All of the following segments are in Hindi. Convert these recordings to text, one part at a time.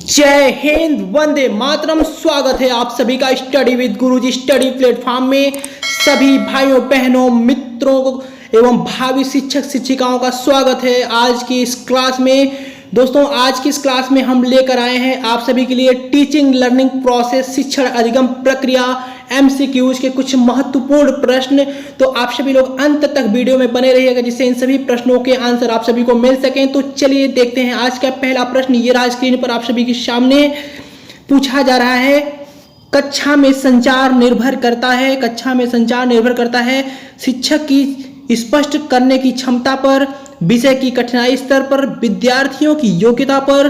जय हिंद, वंदे मातरम। स्वागत है आप सभी का study with Guruji study platform में। सभी भाइयों बहनों मित्रों एवं भावी शिक्षक शिक्षिकाओं का स्वागत है आज की इस क्लास में। दोस्तों, आज की इस क्लास में हम लेकर आए हैं आप सभी के लिए टीचिंग लर्निंग प्रोसेस शिक्षण अधिगम प्रक्रिया MCQs के कुछ महत्वपूर्ण प्रश्न। तो आप सभी लोग अंत तक वीडियो में बने रहिएगा जिससे इन सभी प्रश्नों के आंसर आप सभी को मिल सकें। तो चलिए देखते हैं आज का पहला प्रश्न। ये रहा स्क्रीन पर आप सभी के सामने। पूछा जा रहा है, कक्षा में संचार निर्भर करता है शिक्षक की स्पष्ट करने की क्षमता पर, विषय की कठिनाई स्तर पर, विद्यार्थियों की योग्यता पर,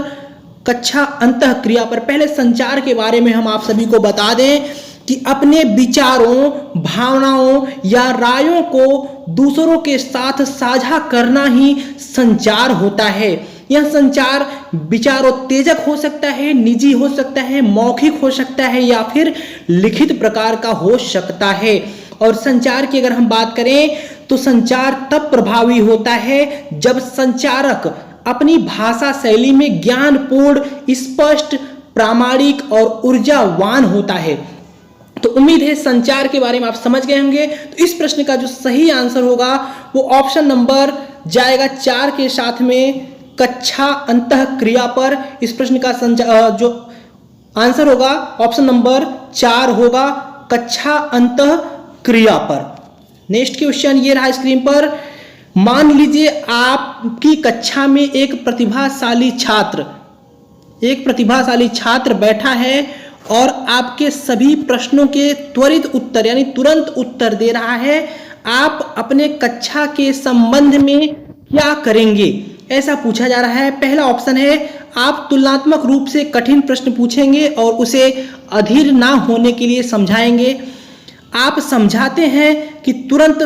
कक्षा अंतःक्रिया पर। पहले संचार के बारे में हम आप सभी को बता दें कि अपने विचारों, भावनाओं या रायों को दूसरों के साथ साझा करना ही संचार होता है। यह संचार विचारोत्तेजक हो सकता है, निजी हो सकता है, मौखिक हो सकता है या फिर लिखित प्रकार का हो सकता है। और संचार की अगर हम बात करें तो संचार तब प्रभावी होता है जब संचारक अपनी भाषा शैली में ज्ञानपूर्ण, स्पष्ट, प्रामाणिक और ऊर्जावान होता है। तो उम्मीद है संचार के बारे में आप समझ गए होंगे। तो इस प्रश्न का जो सही आंसर होगा वो ऑप्शन नंबर जाएगा 4 के साथ में, कक्षा अंतःक्रिया पर। इस प्रश्न का जो आंसर होगा ऑप्शन नंबर 4 होगा, कक्षा अंतःक्रिया पर। नेक्स्ट क्वेश्चन ये रहा स्क्रीन पर। मान लीजिए आपकी कक्षा में एक प्रतिभाशाली छात्र बैठा है और आपके सभी प्रश्नों के त्वरित उत्तर यानी तुरंत उत्तर दे रहा है। आप अपने कक्षा के संबंध में क्या करेंगे, ऐसा पूछा जा रहा है। पहला ऑप्शन है, आप तुलनात्मक रूप से कठिन प्रश्न पूछेंगे और उसे अधीर ना होने के लिए समझाएंगे। आप समझाते हैं कि तुरंत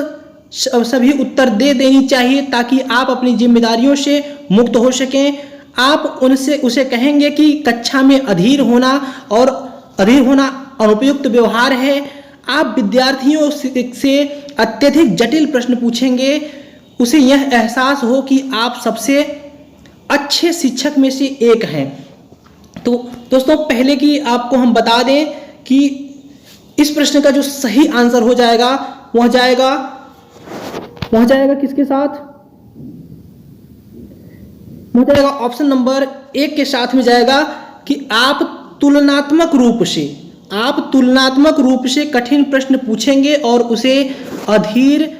सभी उत्तर दे देनी चाहिए ताकि आप अपनी जिम्मेदारियों से मुक्त हो सकें। आप उसे कहेंगे कि कक्षा में अधीर होना अनुपयुक्त व्यवहार है। आप विद्यार्थियों से अत्यधिक जटिल प्रश्न पूछेंगे, उसे यह एहसास हो कि आप सबसे अच्छे शिक्षक में से एक हैं। तो दोस्तों, पहले की आपको हम बता दें कि इस प्रश्न का जो सही आंसर हो जाएगा वह जाएगा किसके साथ? वह जाएगा ऑप्शन नंबर 1 के साथ में जाएगा कि आप तुलनात्मक रूप से कठिन प्रश्न पूछेंगे और उसे अधीर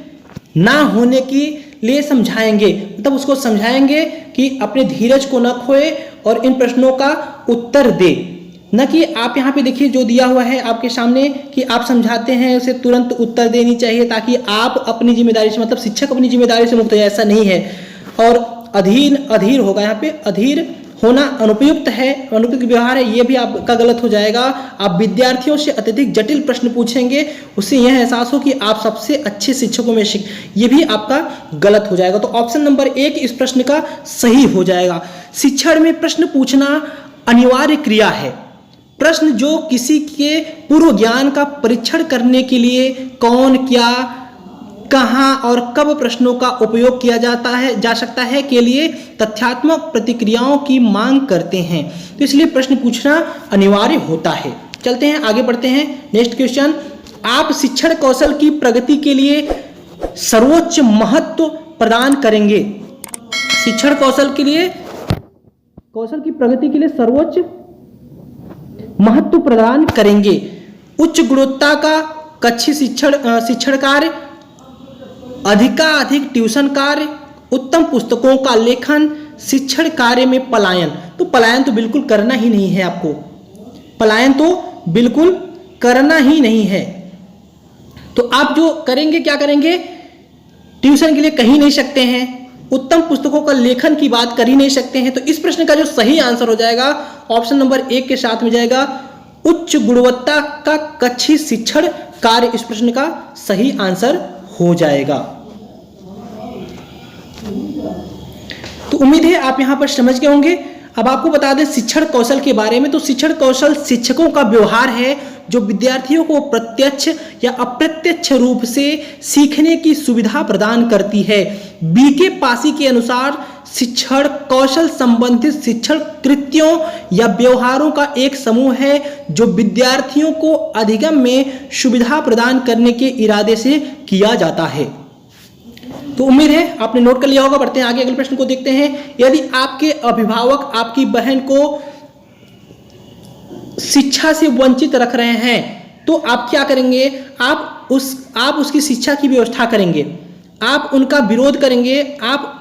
ना होने के लिए समझाएंगे। मतलब उसको समझाएंगे कि अपने धीरज को न खोए और इन प्रश्नों का उत्तर दे। न कि आप यहाँ पे देखिए जो दिया हुआ है आपके सामने कि आप समझाते हैं उसे तुरंत उत्तर देनी चाहिए ताकि आप अपनी जिम्मेदारी से, मतलब शिक्षक अपनी जिम्मेदारी से मुक्त हो जाए, ऐसा नहीं है। और अधीर होगा यहाँ पे, अधीर होना अनुपयुक्त व्यवहार है, ये भी आपका गलत हो जाएगा। आप विद्यार्थियों से अत्यधिक जटिल प्रश्न पूछेंगे, उससे यह एहसास हो कि आप सबसे अच्छे शिक्षकों में ये भी आपका गलत हो जाएगा। तो ऑप्शन नंबर 1 इस प्रश्न का सही हो जाएगा। शिक्षण में प्रश्न पूछना अनिवार्य क्रिया है। प्रश्न जो किसी के पूर्व ज्ञान का परीक्षण करने के लिए कौन, क्या, कहां और कब प्रश्नों का उपयोग किया जा सकता है के लिए तथ्यात्मक प्रतिक्रियाओं की मांग करते हैं। तो इसलिए प्रश्न पूछना अनिवार्य होता है। चलते हैं आगे बढ़ते हैं। नेक्स्ट क्वेश्चन, आप शिक्षण कौशल की प्रगति के लिए सर्वोच्च महत्व प्रदान करेंगे। शिक्षण कौशल की प्रगति के लिए सर्वोच्च महत्व प्रदान करेंगे। उच्च गुणवत्ता का कक्षी शिक्षण कार्य, अधिकाधिक ट्यूशन कार्य, उत्तम पुस्तकों का लेखन, शिक्षण कार्य में पलायन। तो पलायन तो बिल्कुल करना ही नहीं है आपको, तो आप जो करेंगे, क्या करेंगे? ट्यूशन के लिए कहीं नहीं सकते हैं, उत्तम पुस्तकों का लेखन की बात कर ही नहीं सकते हैं। तो इस प्रश्न का जो सही आंसर हो जाएगा ऑप्शन नंबर 1 के साथ में जाएगा, उच्च गुणवत्ता का कक्षी शिक्षण कार्य। इस प्रश्न का सही आंसर हो जाएगा। तो उम्मीद है आप यहां पर समझ गए होंगे। अब आपको बता दें शिक्षण कौशल के बारे में। तो शिक्षण कौशल शिक्षकों का व्यवहार है जो विद्यार्थियों को प्रत्यक्ष या अप्रत्यक्ष रूप से सीखने की सुविधा प्रदान करती है। बीके पासी के अनुसार शिक्षण कौशल संबंधित शिक्षण कृत्यों या व्यवहारों का एक समूह है जो विद्यार्थियों को अधिगम में सुविधा प्रदान करने के इरादे से किया जाता है। तो उम्मीद है आपने नोट कर लिया होगा। बढ़ते हैं आगे, अगले प्रश्न को देखते हैं। यदि आपके अभिभावक आपकी बहन को शिक्षा से वंचित रख रहे हैं तो आप क्या करेंगे? आप उसकी शिक्षा की व्यवस्था करेंगे, आप उनका विरोध करेंगे, आप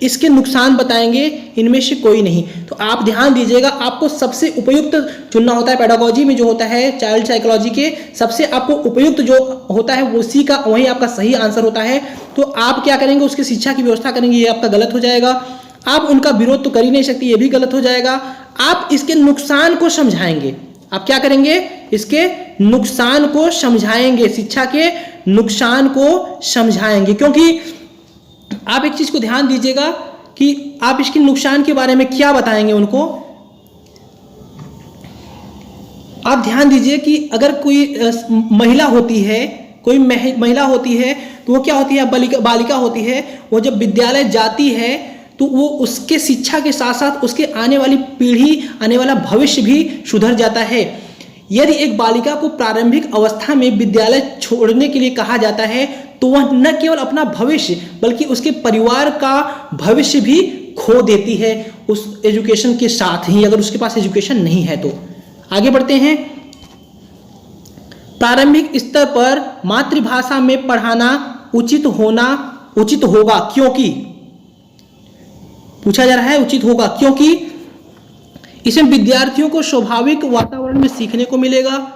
इसके नुकसान बताएंगे, इनमें से कोई नहीं। तो आप ध्यान दीजिएगा, आपको सबसे उपयुक्त चुनना होता है। पेडागोजी में जो होता है, चाइल्ड साइकोलॉजी के सबसे आपको उपयुक्त जो होता है उसी का वही आपका सही आंसर होता है। तो आप क्या करेंगे? उसकी शिक्षा की व्यवस्था करेंगे, ये आपका गलत हो जाएगा। आप उनका विरोध तो कर ही नहीं सकते, ये भी गलत हो जाएगा। आप इसके नुकसान को समझाएंगे। आप क्या करेंगे? इसके नुकसान को समझाएंगे, शिक्षा के नुकसान को समझाएंगे। क्योंकि आप एक चीज को ध्यान दीजिएगा कि आप इसके नुकसान के बारे में क्या बताएंगे उनको। आप ध्यान दीजिए कि अगर कोई महिला होती है, कोई महिला होती है तो वो क्या होती है? बालिका होती है। वो जब विद्यालय जाती है तो वो उसके शिक्षा के साथ साथ उसके आने वाली पीढ़ी, आने वाला भविष्य भी सुधर जाता है। यदि एक बालिका को प्रारंभिक अवस्था में विद्यालय छोड़ने के लिए कहा जाता है तो वह न केवल अपना भविष्य बल्कि उसके परिवार का भविष्य भी खो देती है उस एजुकेशन के साथ ही, अगर उसके पास एजुकेशन नहीं है तो। आगे बढ़ते हैं। प्रारंभिक स्तर पर मातृभाषा में पढ़ाना उचित होगा क्योंकि पूछा जा रहा है, उचित होगा क्योंकि इसमें विद्यार्थियों को स्वाभाविक वातावरण में सीखने को मिलेगा,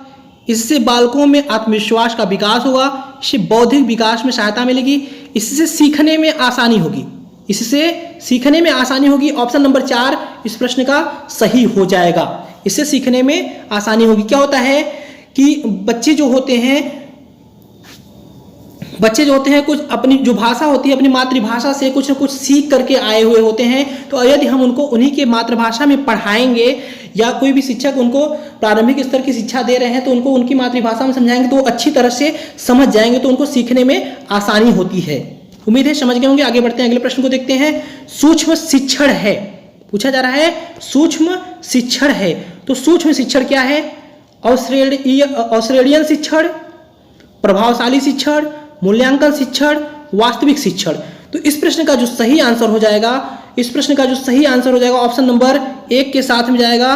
इससे बालकों में आत्मविश्वास का विकास होगा, इससे बौद्धिक विकास में सहायता मिलेगी, इससे सीखने में आसानी होगी। ऑप्शन नंबर 4 इस प्रश्न का सही हो जाएगा। इससे सीखने में आसानी होगी। क्या होता है कि बच्चे जो होते हैं कुछ अपनी जो भाषा होती है, अपनी मातृभाषा से कुछ न कुछ सीख करके आए हुए होते हैं। तो यदि हम उनको उन्हीं के मातृभाषा में पढ़ाएंगे या कोई भी शिक्षक उनको प्रारंभिक स्तर की शिक्षा दे रहे हैं तो उनको उनकी मातृभाषा में समझाएंगे तो वो अच्छी तरह से समझ जाएंगे, तो उनको सीखने में आसानी होती है। उम्मीद है समझ गए होंगे। आगे बढ़ते हैं, अगले प्रश्न को देखते हैं। सूक्ष्म शिक्षण है, पूछा जा रहा है सूक्ष्म शिक्षण है। तो सूक्ष्म शिक्षण क्या है? औसरेडियन शिक्षण, प्रभावशाली शिक्षण, मूल्यांकन शिक्षण, वास्तविक शिक्षण। तो इस प्रश्न का जो सही आंसर हो जाएगा, ऑप्शन नंबर 1 के साथ में जाएगा।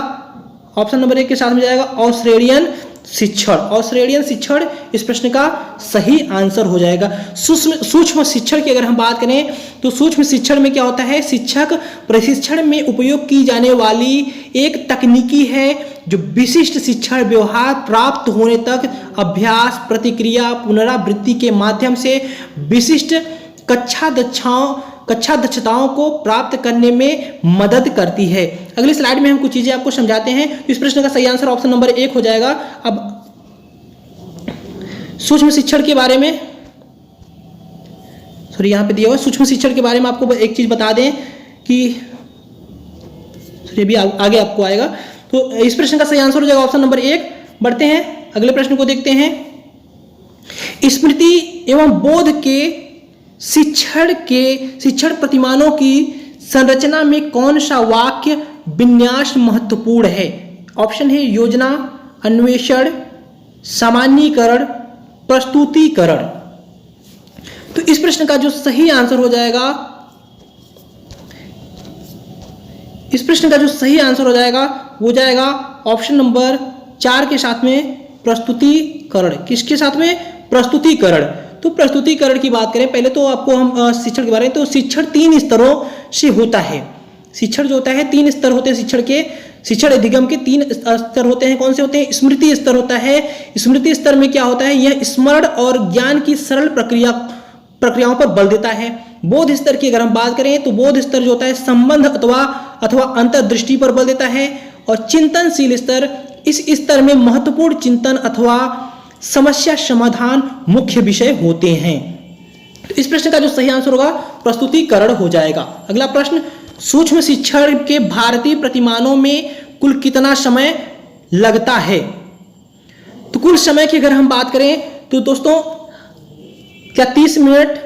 औसरेडियन शिक्षण इस प्रश्न का सही आंसर हो जाएगा। सूक्ष्म शिक्षण की अगर हम बात करें तो सूक्ष्म शिक्षण में क्या होता है? शिक्षक प्रशिक्षण में उपयोग की जाने वाली एक तकनीकी है जो विशिष्ट शिक्षण व्यवहार प्राप्त होने तक अभ्यास, प्रतिक्रिया, पुनरावृत्ति के माध्यम से विशिष्ट कक्षा दक्षताओं को प्राप्त करने में मदद करती है। अगली स्लाइड में हम कुछ चीजें आपको समझाते हैं। तो इस प्रश्न का सही आंसर ऑप्शन नंबर 1 हो जाएगा। अब सूक्ष्म शिक्षण के बारे में यहाँ पे दिया हुआ सूक्ष्म शिक्षण के बारे में आपको एक चीज बता दें कि भी आगे आपको आएगा। तो इस प्रश्न का सही आंसर हो जाएगा ऑप्शन नंबर 1। बढ़ते हैं, अगले प्रश्न को देखते हैं। स्मृति एवं बोध के शिक्षण प्रतिमानों की संरचना में कौन सा वाक्य विन्यास महत्वपूर्ण है? ऑप्शन है योजना, अन्वेषण, सामान्यीकरण, प्रस्तुतिकरण। तो इस प्रश्न का जो सही आंसर हो जाएगा, वो जाएगा ऑप्शन नंबर 4 के साथ में प्रस्तुतिकरण। किसके साथ में? प्रस्तुतिकरण। तो प्रस्तुतिकरण की बात करें, पहले तो आपको हम शिक्षण के बारे में, तो शिक्षण 3 स्तरों से होता है। शिक्षण जो होता है 3 स्तर होते हैं। शिक्षण अधिगम के 3 स्तर होते हैं। कौन से होते हैं? स्मृति स्तर होता है। स्मृति स्तर में क्या होता है? यह स्मरण और ज्ञान की सरल प्रक्रियाओं पर बल देता है। बोध स्तर की अगर हम बात करें तो बोध स्तर जो होता है संबंध अथवा अंतर्दृष्टि पर बल देता है। और चिंतनशील स्तर, इस स्तर में महत्वपूर्ण चिंतन अथवा समस्या समाधान मुख्य विषय होते हैं। तो इस प्रश्न का जो सही आंसर होगा प्रस्तुतिकरण हो जाएगा। अगला प्रश्न, सूक्ष्म शिक्षण के भारतीय प्रतिमानों में कुल कितना समय लगता है? तो कुल समय की अगर हम बात करें तो दोस्तों क्या 30 मिनट,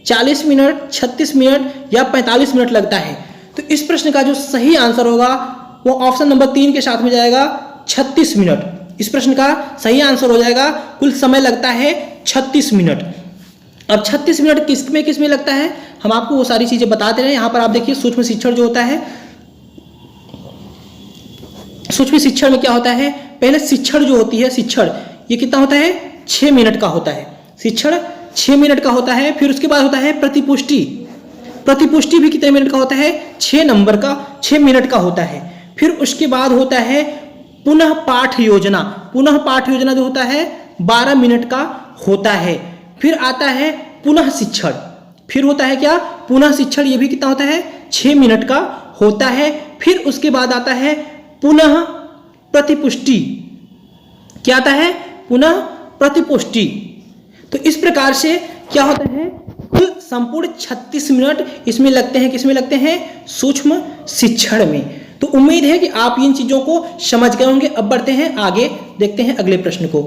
40 मिनट, 36 मिनट या 45 मिनट लगता है? तो इस प्रश्न का जो सही आंसर होगा वो ऑप्शन नंबर 3 के साथ में जाएगा 36 मिनट। इस प्रश्न का सही आंसर हो जाएगा, कुल समय लगता है 36 मिनट। अब 36 मिनट किस में लगता है, हम आपको वो सारी चीजें बताते रहे। यहां पर आप देखिए सूक्ष्म शिक्षण जो होता है, सूक्ष्म शिक्षण में क्या होता है, पहले शिक्षण जो होती है, शिक्षण ये कितना होता है 6 मिनट का होता है, शिक्षण 6 मिनट का होता है। फिर उसके बाद होता है प्रतिपुष्टि, प्रतिपुष्टि भी कितने मिनट का होता है 6 मिनट का होता है। फिर उसके बाद होता है पुनः पाठ योजना, पुनः पाठ योजना जो होता है 12 मिनट का होता है। फिर आता है पुनः शिक्षण, फिर होता है क्या पुनः शिक्षण, ये भी कितना होता है 6 मिनट का होता है। फिर उसके बाद आता है पुनः प्रतिपुष्टि, क्या आता है पुनः प्रतिपुष्टि। तो इस प्रकार से क्या होता है कुल संपूर्ण 36 मिनट इसमें लगते हैं, किसमें लगते हैं सूक्ष्म शिक्षण में। तो उम्मीद है कि आप इन चीजों को समझ गए होंगे। अब बढ़ते हैं आगे, देखते हैं अगले प्रश्न को।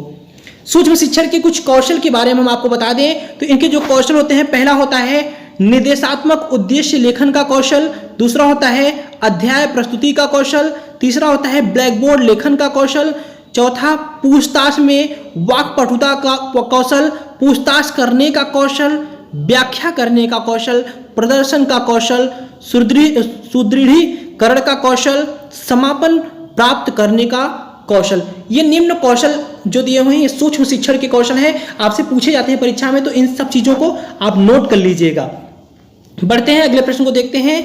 सूक्ष्म शिक्षण के कुछ कौशल के बारे में हम आपको बता दें तो इनके जो कौशल होते हैं, पहला होता है निर्देशात्मक उद्देश्य लेखन का कौशल, दूसरा होता है अध्याय प्रस्तुति का कौशल, तीसरा होता है ब्लैक बोर्ड लेखन का कौशल, चौथा पूछताछ में वाक्पटुता का कौशल, पूछताछ करने का कौशल, व्याख्या करने का कौशल, प्रदर्शन का कौशल, सुदृढ़ीकरण का कौशल, समापन प्राप्त करने का कौशल। ये निम्न कौशल जो दिए हुए हैं ये सूक्ष्म शिक्षण के कौशल हैं, आपसे पूछे जाते हैं परीक्षा में, तो इन सब चीजों को आप नोट कर लीजिएगा। बढ़ते हैं अगले प्रश्न को देखते हैं।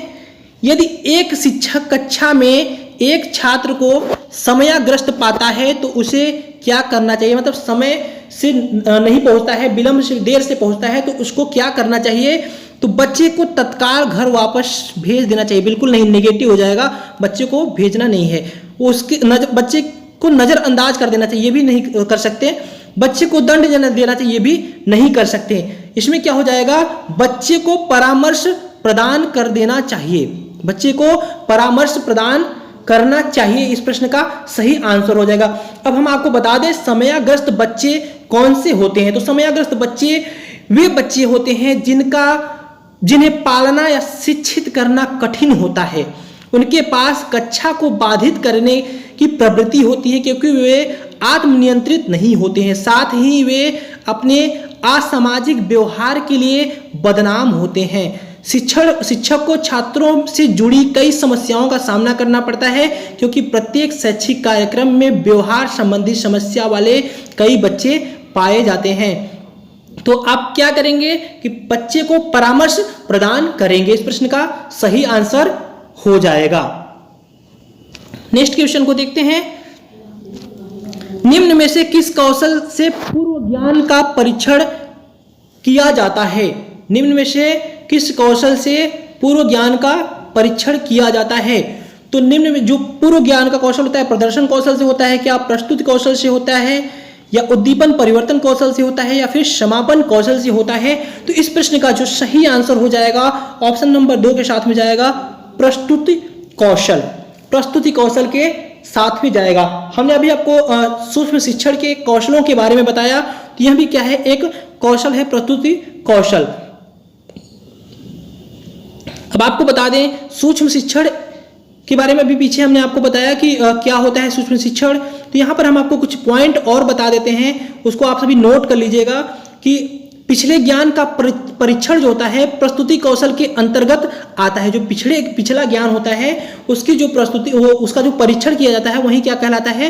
यदि एक शिक्षक कक्षा में एक छात्र को समयाग्रस्त पाता है तो उसे क्या करना चाहिए, मतलब समय से नहीं पहुंचता है, विलंब से देर से पहुंचता है, तो उसको क्या करना चाहिए। तो बच्चे को तत्काल घर वापस भेज देना चाहिए, बिल्कुल नहीं, नेगेटिव हो जाएगा, बच्चे को भेजना नहीं है। उसके बच्चे को नजरअंदाज कर देना चाहिए, ये भी नहीं कर सकते। बच्चे को दंड देना चाहिए, ये भी नहीं कर सकते। इसमें क्या हो जाएगा, बच्चे को परामर्श प्रदान कर देना चाहिए, बच्चे को परामर्श प्रदान करना चाहिए। इस प्रश्न का सही आंसर हो जाएगा। अब हम आपको बता दें समयाग्रस्त बच्चे कौन से होते हैं। तो समयाग्रस्त बच्चे वे बच्चे होते हैं जिन्हें पालना या शिक्षित करना कठिन होता है। उनके पास कक्षा को बाधित करने की प्रवृत्ति होती है क्योंकि वे आत्मनियंत्रित नहीं होते हैं, साथ ही वे अपने असामाजिक व्यवहार के लिए बदनाम होते हैं। शिक्षक को छात्रों से जुड़ी कई समस्याओं का सामना करना पड़ता है क्योंकि प्रत्येक शैक्षिक कार्यक्रम में व्यवहार संबंधी समस्या वाले कई बच्चे पाए जाते हैं। तो आप क्या करेंगे कि बच्चे को परामर्श प्रदान करेंगे, इस प्रश्न का सही आंसर हो जाएगा। नेक्स्ट क्वेश्चन को देखते हैं। निम्न में से किस कौशल से पूर्व ज्ञान का परीक्षण किया जाता है। निम्न में से किस कौशल से पूर्व ज्ञान का परीक्षण किया जाता है। तो निम्न में जो पूर्व ज्ञान का कौशल होता है प्रदर्शन कौशल से होता है, क्या प्रस्तुति कौशल से होता है, या उद्दीपन परिवर्तन कौशल से होता है, या फिर समापन कौशल से होता है। तो इस प्रश्न का जो सही आंसर हो जाएगा ऑप्शन नंबर 2 के साथ में जाएगा प्रस्तुति कौशल, प्रस्तुति कौशल के साथ में जाएगा। हमने अभी आपको सूक्ष्म शिक्षण के कौशलों के बारे में बताया, तो यह भी क्या है एक कौशल है, प्रस्तुति कौशल। अब आपको बता दें सूक्ष्म शिक्षण के बारे में भी पीछे हमने आपको बताया कि क्या होता है सूक्ष्म शिक्षण। तो यहाँ पर हम आपको कुछ पॉइंट और बता देते हैं, उसको आप सभी नोट कर लीजिएगा कि पिछले ज्ञान का परीक्षण जो होता है प्रस्तुति कौशल के अंतर्गत आता है। जो पिछला ज्ञान होता है उसकी जो प्रस्तुति उसका जो परीक्षण किया जाता है वही क्या कहलाता है,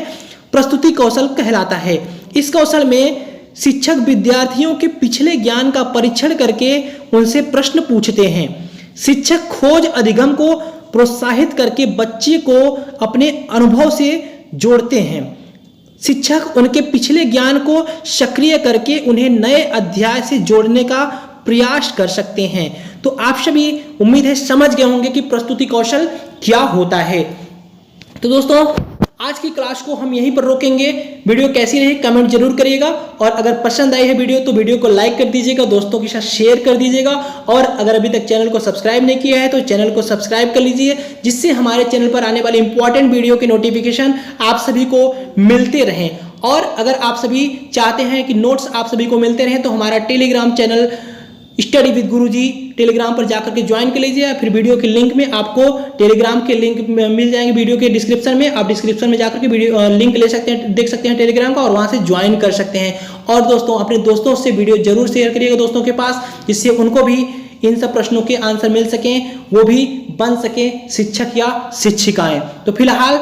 प्रस्तुति कौशल कहलाता है। इस कौशल में शिक्षक विद्यार्थियों के पिछले ज्ञान का परीक्षण करके उनसे प्रश्न पूछते हैं। शिक्षक खोज अधिगम को प्रोत्साहित करके बच्चे को अपने अनुभव से जोड़ते हैं। शिक्षक उनके पिछले ज्ञान को सक्रिय करके उन्हें नए अध्याय से जोड़ने का प्रयास कर सकते हैं। तो आप सभी उम्मीद है समझ गए होंगे कि प्रस्तुति कौशल क्या होता है। तो दोस्तों आज की क्लास को हम यहीं पर रोकेंगे। वीडियो कैसी रही कमेंट जरूर करिएगा, और अगर पसंद आई है वीडियो तो वीडियो को लाइक कर दीजिएगा, दोस्तों के साथ शेयर कर दीजिएगा, और अगर अभी तक चैनल को सब्सक्राइब नहीं किया है तो चैनल को सब्सक्राइब कर लीजिए, जिससे हमारे चैनल पर आने वाले इंपॉर्टेंट वीडियो के नोटिफिकेशन आप सभी को मिलते रहें। और अगर आप सभी चाहते हैं कि नोट्स आप सभी को मिलते रहें तो हमारा Telegram channel study with Guruji Telegram पर जाकर के ज्वाइन कर लीजिए, या फिर वीडियो के लिंक में आपको टेलीग्राम के लिंक मिल जाएंगे वीडियो के डिस्क्रिप्शन में। आप डिस्क्रिप्शन में जाकर के वीडियो लिंक ले सकते हैं, देख सकते हैं टेलीग्राम का, और वहां से ज्वाइन कर सकते हैं। और दोस्तों अपने दोस्तों से वीडियो जरूर शेयर करिएगा दोस्तों के पास, जिससे उनको भी इन सब प्रश्नों के आंसर मिल सकें, वो भी बन सके शिक्षक या शिक्षिकाएं। तो फिलहाल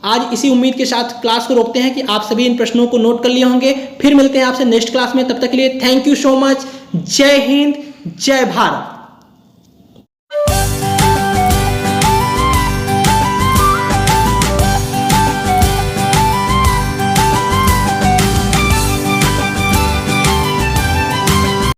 आज इसी उम्मीद के साथ क्लास को रोकते हैं कि आप सभी इन प्रश्नों को नोट कर लिए होंगे। फिर मिलते हैं आपसे नेक्स्ट क्लास में, तब तक के लिए थैंक यू सो मच। जय हिंद, जय भारत।